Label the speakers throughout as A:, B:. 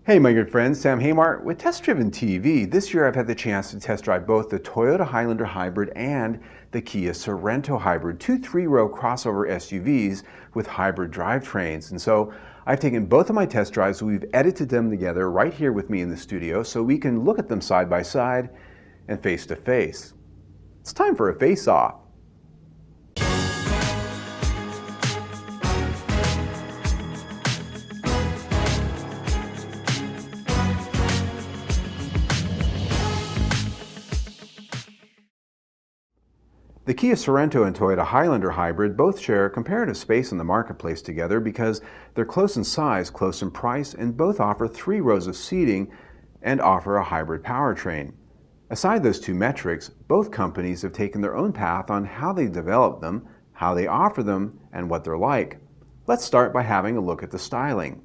A: Hey my good friends, Sam Haymart with Test Driven TV. This year I've had the chance to test drive both the Toyota Highlander Hybrid and the Kia Sorento Hybrid, two three-row crossover SUVs with hybrid drivetrains. And so I've taken both of my test drives, we've edited them together right here with me in the studio so we can look at them side by side and face to face. It's time for a face-off. The Kia Sorento and Toyota Highlander Hybrid both share comparative space in the marketplace together because they're close in size, close in price, and both offer 3 rows of seating and offer a hybrid powertrain. Aside those two metrics, both companies have taken their own path on how they develop them, how they offer them, and what they're like. Let's start by having a look at the styling.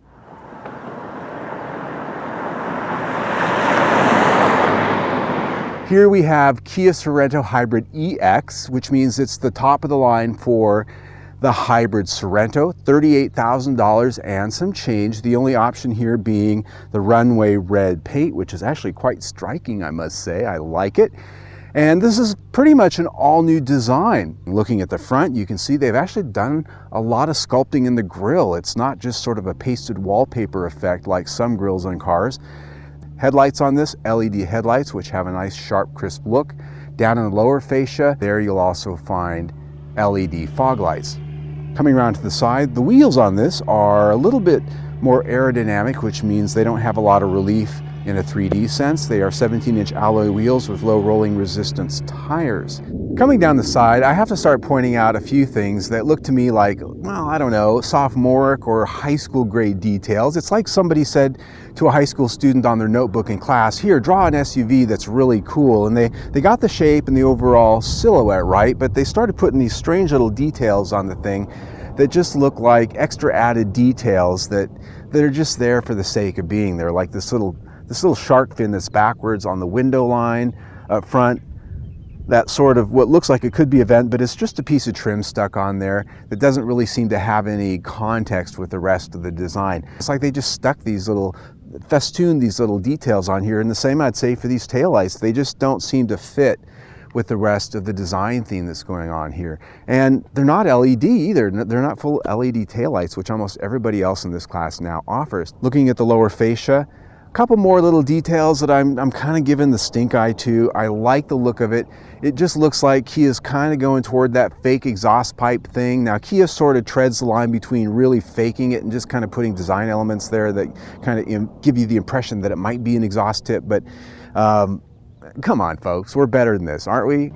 A: Here we have Kia Sorento Hybrid EX, which means it's the top of the line for the hybrid Sorento, $38,000 and some change. The only option here being the runway red paint, which is actually quite striking, I must say. I like it. And this is pretty much an all-new design. Looking at the front, you can see they've actually done a lot of sculpting in the grille. It's not just sort of a pasted wallpaper effect like some grills on cars. Headlights on this, LED headlights, which have a nice sharp, crisp look. Down in the lower fascia, there you'll also find LED fog lights. Coming around to the side, the wheels on this are a little bit more aerodynamic, which means they don't have a lot of relief in a 3D sense. They are 17-inch alloy wheels with low rolling resistance tires. Coming down the side, I have to start pointing out a few things that look to me like, well, I don't know, sophomoric or high school grade details. It's like somebody said to a high school student on their notebook in class, here, draw an SUV that's really cool. And they got the shape and the overall silhouette right, but they started putting these strange little details on the thing that just look like extra added details that are just there for the sake of being there, like this little shark fin that's backwards on the window line up front. That sort of what looks like it could be a vent, but it's just a piece of trim stuck on there that doesn't really seem to have any context with the rest of the design. It's like they just stuck these little, festooned these little details on here, and the same I'd say for these taillights. They just don't seem to fit with the rest of the design theme that's going on here. And they're not LED either. They're not full LED taillights, which almost everybody else in this class now offers. Looking at the lower fascia, a couple more little details that I'm kind of giving the stink eye to. I like the look of it. It just looks like Kia's kind of going toward that fake exhaust pipe thing. Now Kia sort of treads the line between really faking it and just kind of putting design elements there that kind of give you the impression that it might be an exhaust tip, but come on folks, we're better than this, aren't we?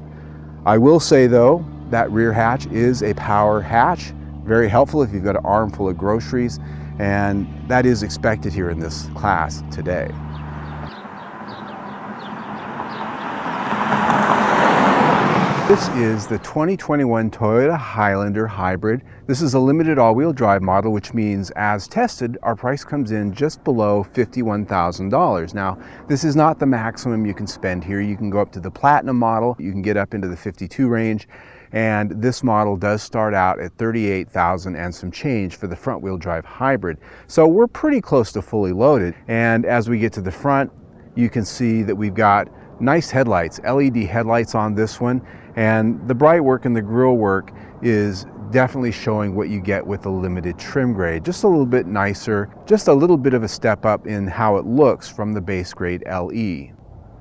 A: I will say though, that rear hatch is a power hatch. Very helpful if you've got an armful of groceries, and that is expected here in this class today. This is the 2021 Toyota Highlander Hybrid. This is a limited all-wheel drive model, which means as tested, our price comes in just below $51,000. Now, this is not the maximum you can spend here. You can go up to the Platinum model. You can get up into the 52 range. And this model does start out at $38,000 and some change for the front-wheel drive hybrid. So we're pretty close to fully loaded. And as we get to the front, you can see that we've got nice headlights, LED headlights on this one. And the bright work and the grille work is definitely showing what you get with the limited trim grade. Just a little bit nicer, just a little bit of a step up in how it looks from the base grade LE.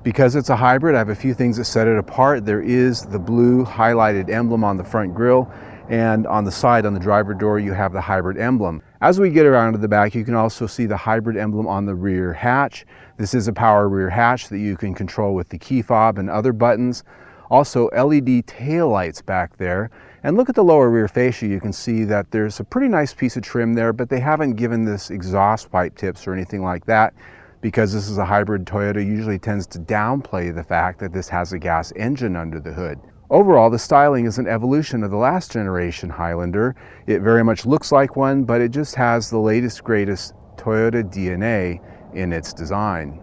A: Because it's a hybrid, I have a few things that set it apart. There is the blue highlighted emblem on the front grille, and on the side on the driver door you have the hybrid emblem. As we get around to the back, you can also see the hybrid emblem on the rear hatch. This is a power rear hatch that you can control with the key fob and other buttons. Also LED tail lights back there. And look at the lower rear fascia, you can see that there's a pretty nice piece of trim there, but they haven't given this exhaust pipe tips or anything like that. Because this is a hybrid, Toyota usually tends to downplay the fact that this has a gas engine under the hood. Overall, the styling is an evolution of the last generation Highlander. It very much looks like one, but it just has the latest, greatest Toyota DNA in its design.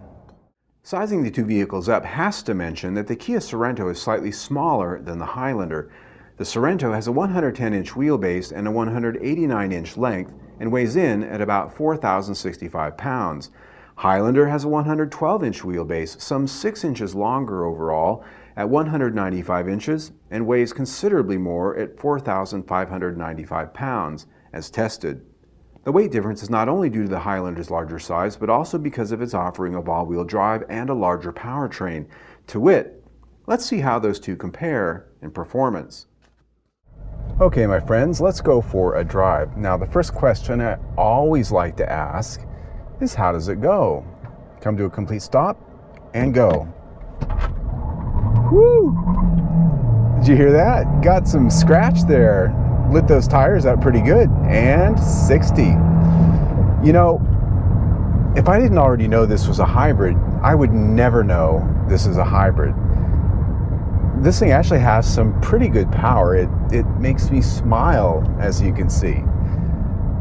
A: Sizing the two vehicles up has to mention that the Kia Sorento is slightly smaller than the Highlander. The Sorento has a 110-inch wheelbase and a 189-inch length and weighs in at about 4,065 pounds. Highlander has a 112-inch wheelbase, some 6 inches longer overall at 195 inches, and weighs considerably more at 4,595 pounds, as tested. The weight difference is not only due to the Highlander's larger size, but also because of its offering of all-wheel drive and a larger powertrain. To wit, let's see how those two compare in performance. Okay, my friends, let's go for a drive. Now, the first question I always like to ask is, how does it go? Come to a complete stop and go. Woo! Did you hear that? Got some scratch there. Lit those tires out pretty good. And 60. You know, if I didn't already know this was a hybrid, I would never know this is a hybrid. This thing actually has some pretty good power. It makes me smile, as you can see.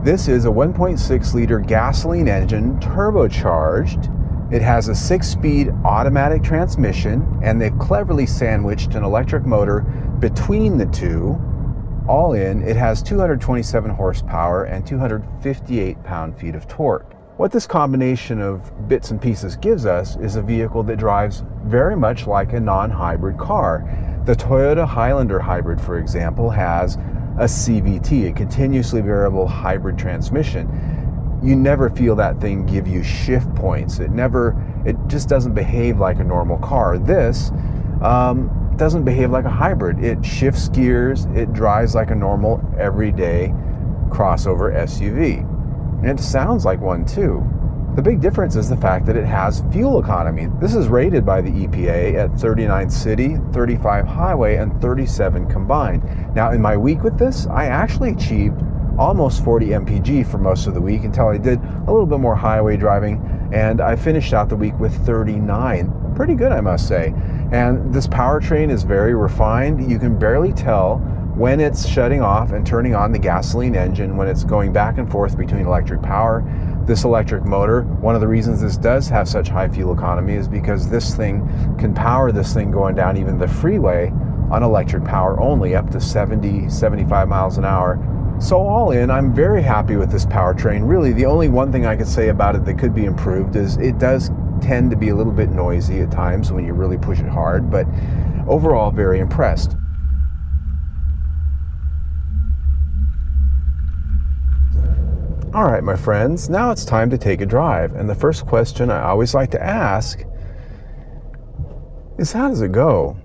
A: This is a 1.6 liter gasoline engine, turbocharged. It has a 6-speed automatic transmission, and they've cleverly sandwiched an electric motor between the two. All in, it has 227 horsepower and 258 pound-feet of torque. What this combination of bits and pieces gives us is a vehicle that drives very much like a non-hybrid car. The Toyota Highlander Hybrid, for example, has a CVT, a continuously variable hybrid transmission. You never feel that thing give you shift points. It just doesn't behave like a normal car. This doesn't behave like a hybrid. It shifts gears, it drives like a normal everyday crossover SUV. And it sounds like one too. The big difference is the fact that it has fuel economy. This is rated by the EPA at 39 city, 35 highway, and 37 combined. Now, in my week with this, I actually achieved almost 40 mpg for most of the week until I did a little bit more highway driving, and I finished out the week with 39. Pretty good, I must say. And this powertrain is very refined. You can barely tell when it's shutting off and turning on the gasoline engine, when it's going back and forth between electric power. This electric motor, one of the reasons this does have such high fuel economy is because this thing can power this thing going down even the freeway on electric power only, up to 70, 75 miles an hour. So all in, I'm very happy with this powertrain. Really, the only one thing I could say about it that could be improved is it does tend to be a little bit noisy at times when you really push it hard, but overall, very impressed. All right, my friends, now it's time to take a drive. And the first question I always like to ask is, how does it go?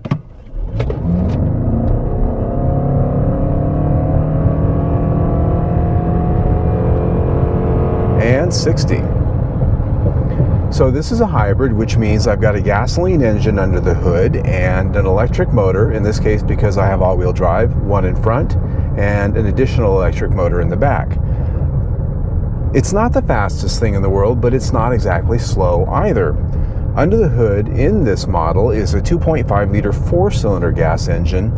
A: And 60. So this is a hybrid, which means I've got a gasoline engine under the hood and an electric motor, in this case because I have all-wheel drive, one in front, and an additional electric motor in the back. It's not the fastest thing in the world, but it's not exactly slow either. Under the hood in this model is a 2.5 liter 4-cylinder gas engine,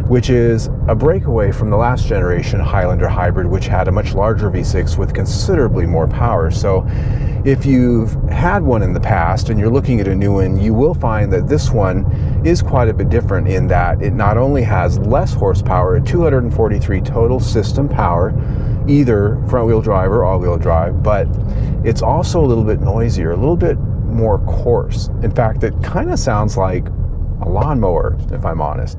A: which is a breakaway from the last generation Highlander Hybrid, which had a much larger V6 with considerably more power. So if you've had one in the past and you're looking at a new one, you will find that this one is quite a bit different in that it not only has less horsepower at 243 total system power, either front-wheel drive or all-wheel drive, but it's also a little bit noisier, a little bit more coarse. In fact, it kind of sounds like a lawnmower, if I'm honest.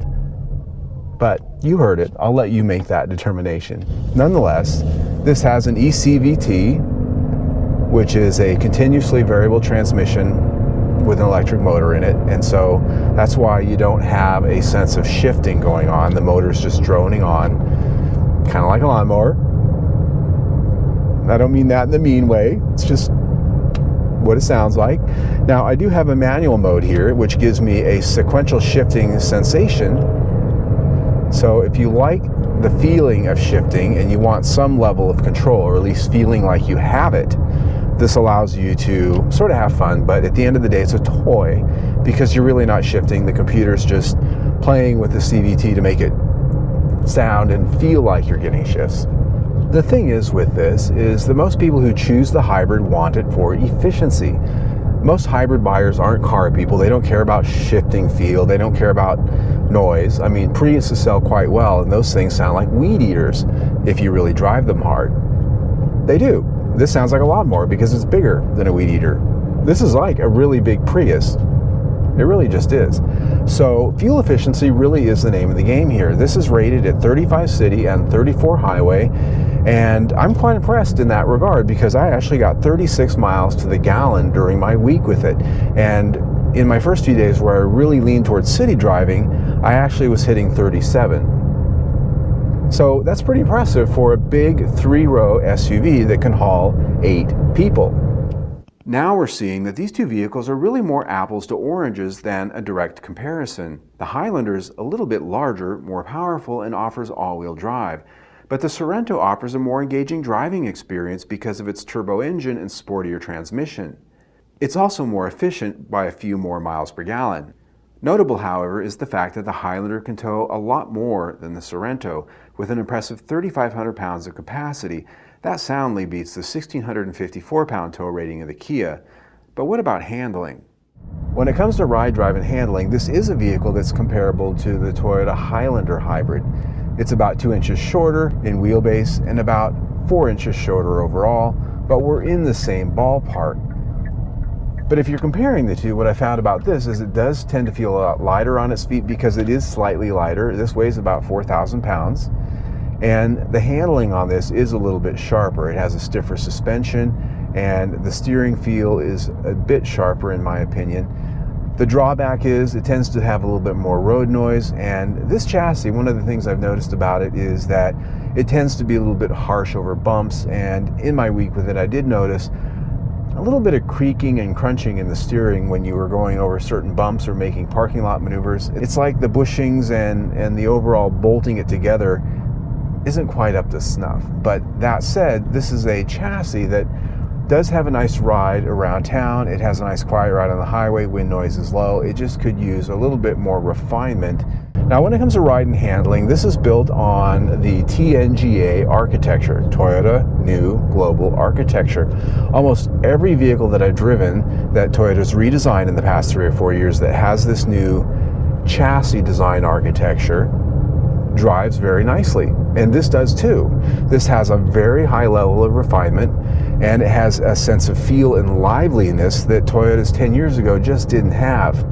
A: But you heard it. I'll let you make that determination. Nonetheless, this has an ECVT, which is a continuously variable transmission with an electric motor in it, and so that's why you don't have a sense of shifting going on. The motor's just droning on, kind of like a lawnmower. I don't mean that in the mean way. It's just what it sounds like. Now, I do have a manual mode here, which gives me a sequential shifting sensation. So if you like the feeling of shifting and you want some level of control, or at least feeling like you have it, this allows you to sort of have fun, but at the end of the day, it's a toy because you're really not shifting. The computer's just playing with the CVT to make it sound and feel like you're getting shifts. The thing is with this is that most people who choose the hybrid want it for efficiency. Most hybrid buyers aren't car people. They don't care about shifting feel. They don't care about noise. I mean, Priuses sell quite well, and those things sound like weed eaters if you really drive them hard. They do. This sounds like a lawnmower because it's bigger than a weed eater. This is like a really big Prius. It really just is. So fuel efficiency really is the name of the game here. This is rated at 35 city and 34 highway, and I'm quite impressed in that regard because I actually got 36 miles to the gallon during my week with it. And in my first few days where I really leaned towards city driving, I actually was hitting 37. So that's pretty impressive for a big 3-row SUV that can haul 8 people. Now we're seeing that these two vehicles are really more apples to oranges than a direct comparison. The Highlander is a little bit larger, more powerful, and offers all-wheel drive. But the Sorento offers a more engaging driving experience because of its turbo engine and sportier transmission. It's also more efficient by a few more miles per gallon. Notable, however, is the fact that the Highlander can tow a lot more than the Sorento, with an impressive 3,500 pounds of capacity. That soundly beats the 1,654-pound tow rating of the Kia. But what about handling? When it comes to ride, drive, and handling, this is a vehicle that's comparable to the Toyota Highlander Hybrid. It's about 2 inches shorter in wheelbase and about 4 inches shorter overall, but we're in the same ballpark. But if you're comparing the two, what I found about this is it does tend to feel a lot lighter on its feet because it is slightly lighter. This weighs about 4,000 pounds. And the handling on this is a little bit sharper. It has a stiffer suspension, and the steering feel is a bit sharper in my opinion. The drawback is it tends to have a little bit more road noise, and this chassis, one of the things I've noticed about it is that it tends to be a little bit harsh over bumps, and in my week with it I did notice a little bit of creaking and crunching in the steering when you were going over certain bumps or making parking lot maneuvers. It's like the bushings and the overall bolting it together isn't quite up to snuff. But that said, this is a chassis that does have a nice ride around town. It has a nice quiet ride on the highway. Wind noise is low. It just could use a little bit more refinement. Now, when it comes to ride and handling, this is built on the TNGA architecture, Toyota New Global Architecture. Almost every vehicle that I've driven that Toyota's redesigned in the past 3 or 4 years that has this new chassis design architecture drives very nicely, and this does too. This has a very high level of refinement, and it has a sense of feel and liveliness that Toyota's 10 years ago just didn't have.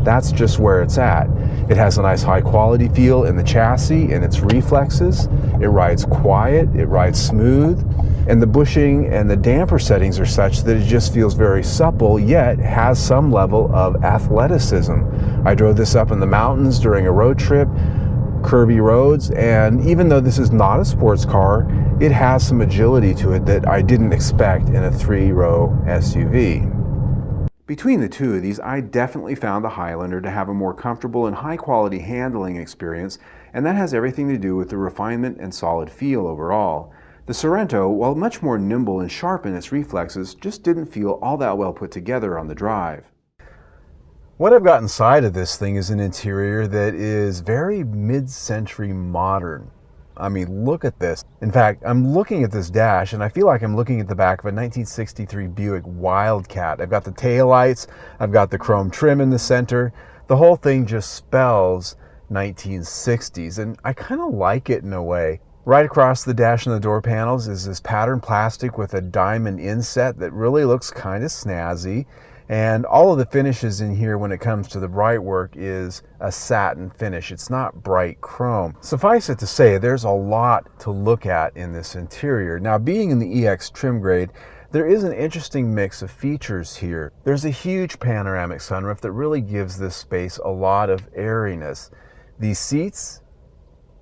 A: That's just where it's at. It has a nice high quality feel in the chassis and its reflexes. It rides quiet, it rides smooth, and the bushing and the damper settings are such that it just feels very supple, yet has some level of athleticism. I drove this up in the mountains during a road trip, curvy roads, and even though this is not a sports car, it has some agility to it that I didn't expect in a 3-row SUV. Between the two of these, I definitely found the Highlander to have a more comfortable and high-quality handling experience, and that has everything to do with the refinement and solid feel overall. The Sorento, while much more nimble and sharp in its reflexes, just didn't feel all that well put together on the drive. What I've got inside of this thing is an interior that is very mid-century modern. I mean, look at this. In fact, I'm looking at this dash and I feel like I'm looking at the back of a 1963 Buick Wildcat. I've got the taillights, I've got the chrome trim in the center. The whole thing just spells 1960s, and I kind of like it in a way. Right across the dash and the door panels is this patterned plastic with a diamond inset that really looks kind of snazzy. And all of the finishes in here when it comes to the bright work is a satin finish. It's not bright chrome. Suffice it to say, there's a lot to look at in this interior. Now, being in the EX trim grade, there is an interesting mix of features here. There's a huge panoramic sunroof that really gives this space a lot of airiness. These seats,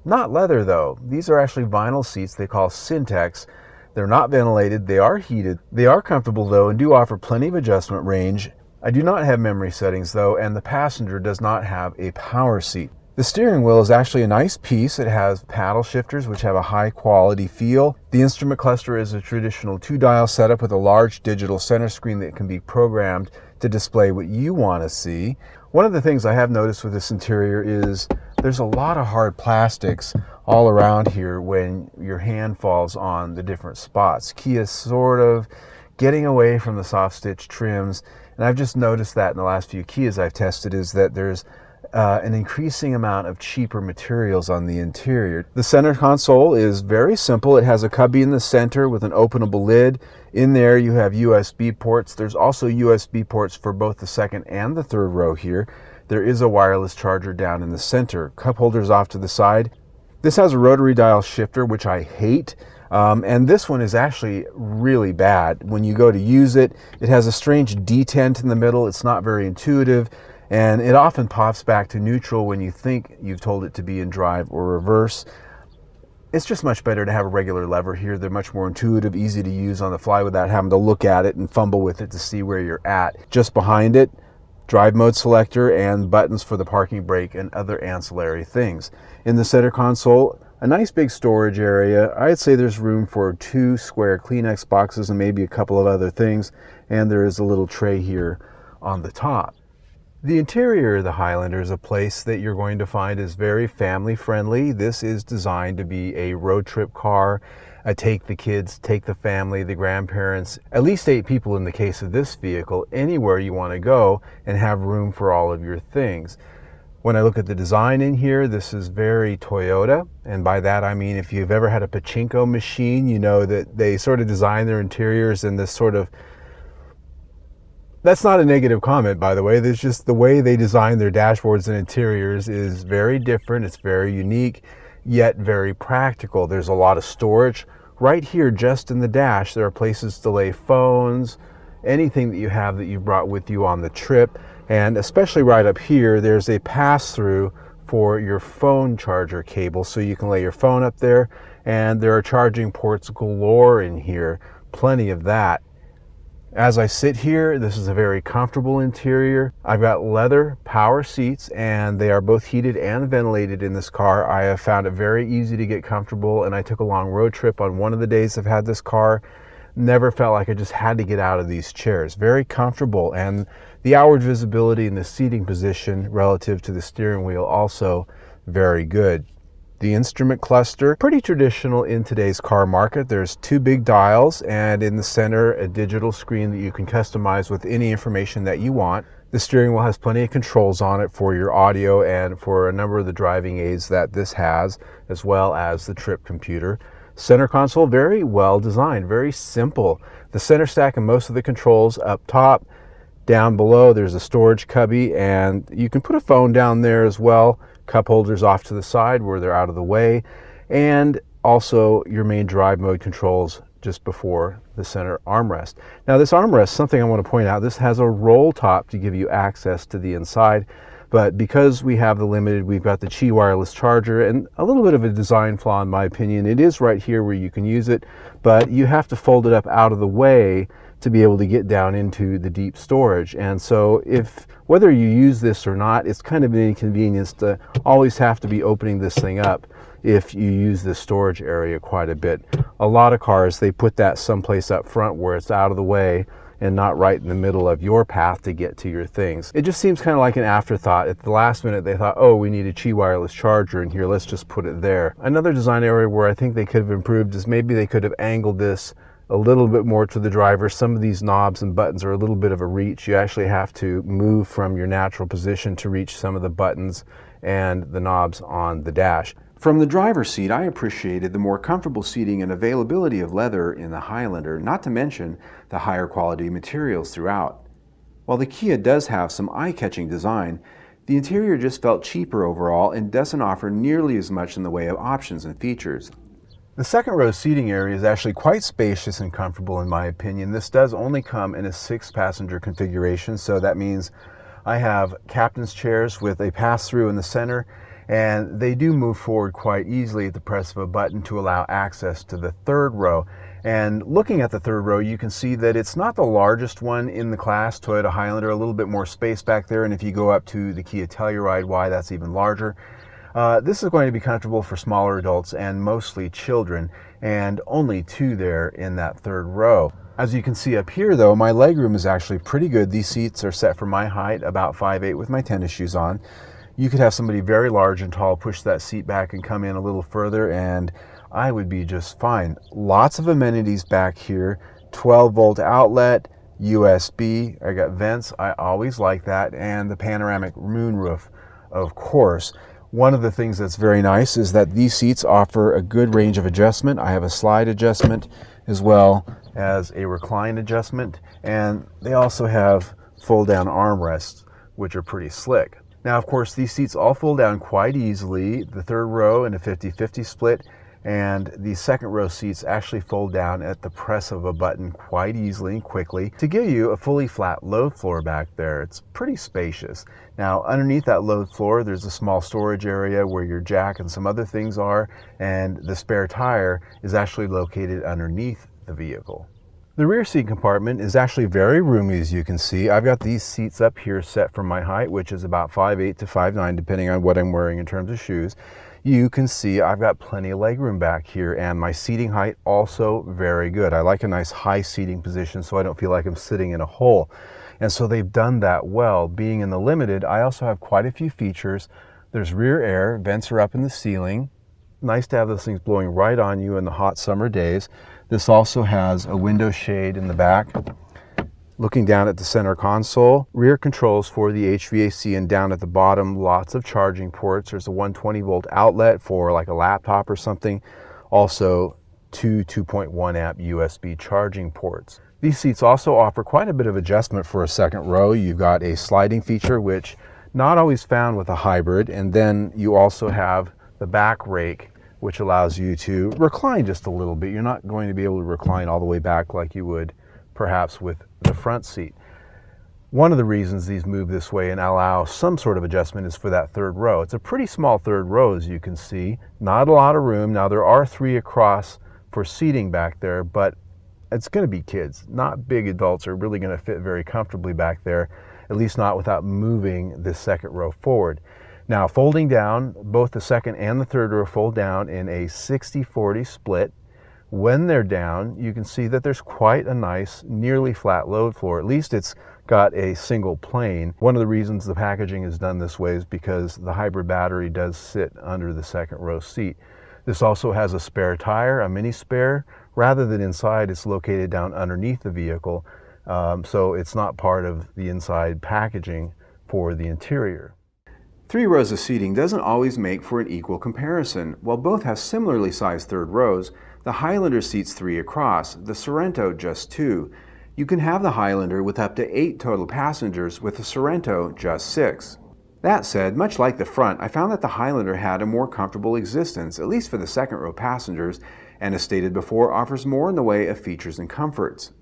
A: not leather though. These are actually vinyl seats they call Syntex. They're not ventilated, they are heated. They are comfortable though and do offer plenty of adjustment range. I do not have memory settings though, and the passenger does not have a power seat. The steering wheel is actually a nice piece. It has paddle shifters which have a high quality feel. The instrument cluster is a traditional 2-dial setup with a large digital center screen that can be programmed to display what you want to see. One of the things I have noticed with this interior is there's a lot of hard plastics all around here when your hand falls on the different spots. Kia's sort of getting away from the soft stitch trims, and I've just noticed that in the last few Kias I've tested is that there's an increasing amount of cheaper materials on the interior. The center console is very simple. It has a cubby in the center with an openable lid. In there you have USB ports. There's also USB ports for both the second and the third row here. There is a wireless charger down in the center. Cup holders off to the side. This has a rotary dial shifter, which I hate. And this one is actually really bad. When you go to use it, it has a strange detent in the middle. It's not very intuitive, and it often pops back to neutral when you think you've told it to be in drive or reverse. It's just much better to have a regular lever here. They're much more intuitive, easy to use on the fly without having to look at it and fumble with it to see where you're at. Just behind it, drive mode selector and buttons for the parking brake and other ancillary things. In the center console, a nice big storage area. I'd say there's room for 2 square Kleenex boxes and maybe a couple of other things, and there is a little tray here on the top. The interior of the Highlander is a place that you're going to find is very family friendly. This is designed to be a road trip car, take the kids, take the family, the grandparents, at least 8 people in the case of this vehicle, anywhere you want to go and have room for all of your things. When I look at the design in here, this is very Toyota, and by that I mean if you've ever had a pachinko machine, you know that they sort of design their interiors in this sort of, that's not a negative comment, by the way, there's just the way they design their dashboards and interiors is very different. It's very unique, yet very practical. There's a lot of storage. Right here, just in the dash, there are places to lay phones, anything that you have that you brought with you on the trip. And especially right up here, there's a pass-through for your phone charger cable, so you can lay your phone up there, and there are charging ports galore in here, plenty of that. As I sit here, this is a very comfortable interior. I've got leather power seats, and they are both heated and ventilated in this car. I have found it very easy to get comfortable, and I took a long road trip on one of the days I've had this car. Never felt like I just had to get out of these chairs. Very comfortable, and the outward visibility and the seating position relative to the steering wheel also very good. The instrument cluster, pretty traditional in today's car market. There's 2 big dials, and in the center a digital screen that you can customize with any information that you want. The steering wheel has plenty of controls on it for your audio and for a number of the driving aids that this has, as well as the trip computer. Center console, very well designed, very simple. The center stack and most of the controls up top. Down below there's a storage cubby, and you can put a phone down there as well. Cup holders off to the side where they're out of the way, and also your main drive mode controls just before the center armrest. Now this armrest, something I want to point out, this has a roll top to give you access to the inside. But because we have the Limited, we've got the Qi wireless charger, and a little bit of a design flaw in my opinion. It is right here where you can use it, but you have to fold it up out of the way to be able to get down into the deep storage. And so whether you use this or not, it's kind of an inconvenience to always have to be opening this thing up if you use this storage area quite a bit. A lot of cars, they put that someplace up front where it's out of the way and not right in the middle of your path to get to your things. It just seems kind of like an afterthought. At the last minute they thought, oh, we need a Qi wireless charger in here, let's just put it there. Another design area where I think they could have improved is maybe they could have angled this a little bit more to the driver. Some of these knobs and buttons are a little bit of a reach. You actually have to move from your natural position to reach some of the buttons and the knobs on the dash. From the driver's seat, I appreciated the more comfortable seating and availability of leather in the Highlander, not to mention the higher quality materials throughout. While the Kia does have some eye-catching design, the interior just felt cheaper overall and doesn't offer nearly as much in the way of options and features. The second row seating area is actually quite spacious and comfortable in my opinion. This does only come in a 6-passenger configuration, so that means I have captain's chairs with a pass-through in the center, and they do move forward quite easily at the press of a button to allow access to the third row. And looking at the third row, you can see that it's not the largest one in the class. Toyota Highlander, a little bit more space back there, and if you go up to the Kia Telluride Y, that's even larger. This is going to be comfortable for smaller adults and mostly children, and only 2 there in that third row. As you can see up here though, my legroom is actually pretty good. These seats are set for my height, about 5'8" with my tennis shoes on. You could have somebody very large and tall push that seat back and come in a little further, and I would be just fine. Lots of amenities back here, 12-volt outlet, USB, I got vents, I always like that, and the panoramic moonroof of course. One of the things that's very nice is that these seats offer a good range of adjustment. I have a slide adjustment as well as a recline adjustment, and they also have fold down armrests, which are pretty slick. Now, of course, these seats all fold down quite easily. The third row in a 50-50 split, and the second row seats actually fold down at the press of a button quite easily and quickly to give you a fully flat load floor back there. It's pretty spacious. Now, underneath that load floor, there's a small storage area where your jack and some other things are, and the spare tire is actually located underneath the vehicle. The rear seat compartment is actually very roomy, as you can see. I've got these seats up here set for my height, which is about 5'8" to 5'9", depending on what I'm wearing in terms of shoes. You can see I've got plenty of leg room back here, and my seating height also very good. I like a nice high seating position so I don't feel like I'm sitting in a hole. And so they've done that well. Being in the Limited, I also have quite a few features. There's rear air, vents are up in the ceiling. Nice to have those things blowing right on you in the hot summer days. This also has a window shade in the back. Looking down at the center console, rear controls for the HVAC, and down at the bottom, lots of charging ports. There's a 120 volt outlet for like a laptop or something. Also, two 2.1 amp USB charging ports. These seats also offer quite a bit of adjustment for a second row. You've got a sliding feature, which not always found with a hybrid, and then you also have the back rake, which allows you to recline just a little bit. You're not going to be able to recline all the way back like you would perhaps with the front seat. One of the reasons these move this way and allow some sort of adjustment is for that third row. It's a pretty small third row, as you can see. Not a lot of room. Now, there are 3 across for seating back there, but it's going to be kids. Not big adults are really going to fit very comfortably back there, at least not without moving this second row forward. Now, folding down, both the second and the third row fold down in a 60-40 split. When they're down, you can see that there's quite a nice, nearly flat load floor. At least it's got a single plane. One of the reasons the packaging is done this way is because the hybrid battery does sit under the second row seat. This also has a spare tire, a mini spare. Rather than inside, it's located down underneath the vehicle, so it's not part of the inside packaging for the interior. 3 rows of seating doesn't always make for an equal comparison. While both have similarly sized third rows, the Highlander seats 3 across, the Sorento just 2. You can have the Highlander with up to 8 total passengers, with the Sorento just 6. That said, much like the front, I found that the Highlander had a more comfortable existence, at least for the second row passengers, and as stated before, offers more in the way of features and comforts.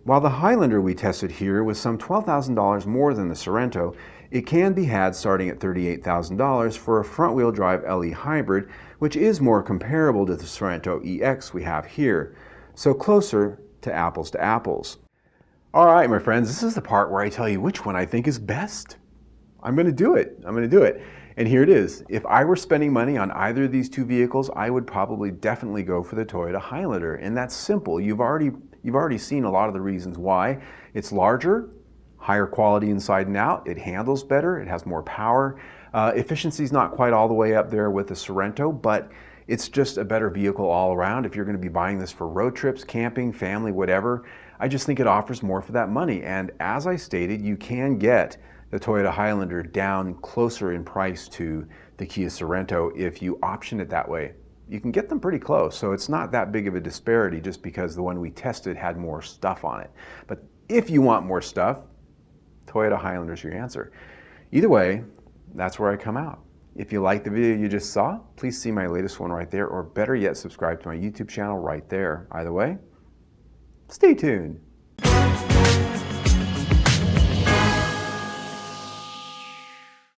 A: While the Highlander we tested here was some $12,000 more than the Sorento, it can be had starting at $38,000 for a front-wheel drive LE hybrid, which is more comparable to the Sorento EX we have here, so closer to apples. All right, my friends, this is the part where I tell you which one I think is best. I'm going to do it. And here it is. If I were spending money on either of these 2 vehicles, I would probably definitely go for the Toyota Highlander, and that's simple. You've already seen a lot of the reasons why. It's larger, higher quality inside and out, it handles better, it has more power. Efficiency's not quite all the way up there with the Sorento, but it's just a better vehicle all around. If you're going to be buying this for road trips, camping, family, whatever, I just think it offers more for that money. And as I stated, you can get the Toyota Highlander down closer in price to the Kia Sorento if you option it that way. You can get them pretty close, so it's not that big of a disparity just because the one we tested had more stuff on it. But if you want more stuff, Toyota Highlander's your answer. Either way, that's where I come out. If you like the video you just saw, please see my latest one right there, or better yet, subscribe to my YouTube channel right there. Either way, stay tuned.